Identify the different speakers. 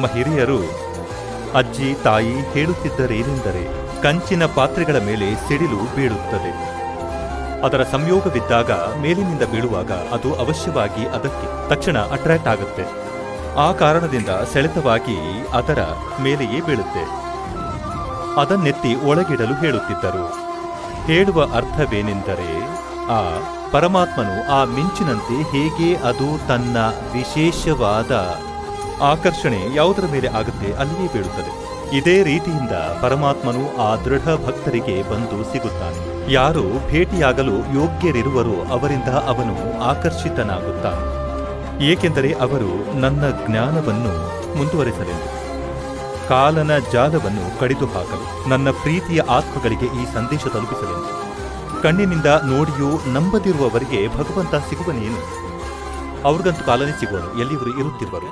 Speaker 1: ನಮ್ಮ ಹಿರಿಯರು ಅಜ್ಜಿ ತಾಯಿ ಹೇಳುತ್ತಿದ್ದರೇನೆಂದರೆ, ಕಂಚಿನ ಪಾತ್ರೆಗಳ ಮೇಲೆ ಸಿಡಿಲು ಬೀಳುತ್ತದೆ. ಅದರ ಸಂಯೋಗವಿದ್ದಾಗ ಮೇಲಿನಿಂದ ಬೀಳುವಾಗ ಅದು ಅವಶ್ಯವಾಗಿ ಅದಕ್ಕೆ ತಕ್ಷಣ ಅಟ್ರಾಕ್ಟ್ ಆಗುತ್ತೆ. ಆ ಕಾರಣದಿಂದ ಸೆಳೆತವಾಗಿ ಅದರ ಮೇಲೆಯೇ ಬೀಳುತ್ತೆ. ಅದನ್ನೆತ್ತಿ ಒಳಗಿಡಲು ಹೇಳುತ್ತಿದ್ದರು. ಹೇಳುವ ಅರ್ಥವೇನೆಂದರೆ, ಆ ಪರಮಾತ್ಮನು ಆ ಮಿಂಚಿನಂತೆ ಹೇಗೆ ಅದು ತನ್ನ ವಿಶೇಷವಾದ ಆಕರ್ಷಣೆ ಯಾವುದರ ಮೇಲೆ ಆಗುತ್ತೆ ಅಲ್ಲಿಯೇ ಬೀಳುತ್ತದೆ. ಇದೇ ರೀತಿಯಿಂದ ಪರಮಾತ್ಮನು ಆ ದೃಢ ಭಕ್ತರಿಗೆ ಬಂದು ಸಿಗುತ್ತಾನೆ. ಯಾರು ಭೇಟಿಯಾಗಲು ಯೋಗ್ಯರಿರುವರೋ ಅವರಿಂದ ಅವನು ಆಕರ್ಷಿತನಾಗುತ್ತಾನೆ, ಏಕೆಂದರೆ ಅವರು ನನ್ನ ಜ್ಞಾನವನ್ನು ಮುಂದುವರೆಸಲೆಂದು, ಕಾಲನ ಜಾಲವನ್ನು ಕಡಿದು ಹಾಕಲು, ನನ್ನ ಪ್ರೀತಿಯ ಆತ್ಮಗಳಿಗೆ ಈ ಸಂದೇಶ ತಲುಪಿಸಲೆಂದು. ಕಣ್ಣಿನಿಂದ ನೋಡಿಯೂ ನಂಬದಿರುವವರಿಗೆ ಭಗವಂತ ಸಿಗುವನೇನು? ಅವ್ರಿಗಂತೂ ಕಾಲನೇ ಸಿಗುವನು, ಎಲ್ಲಿವರು ಇರುತ್ತಿರುವರು.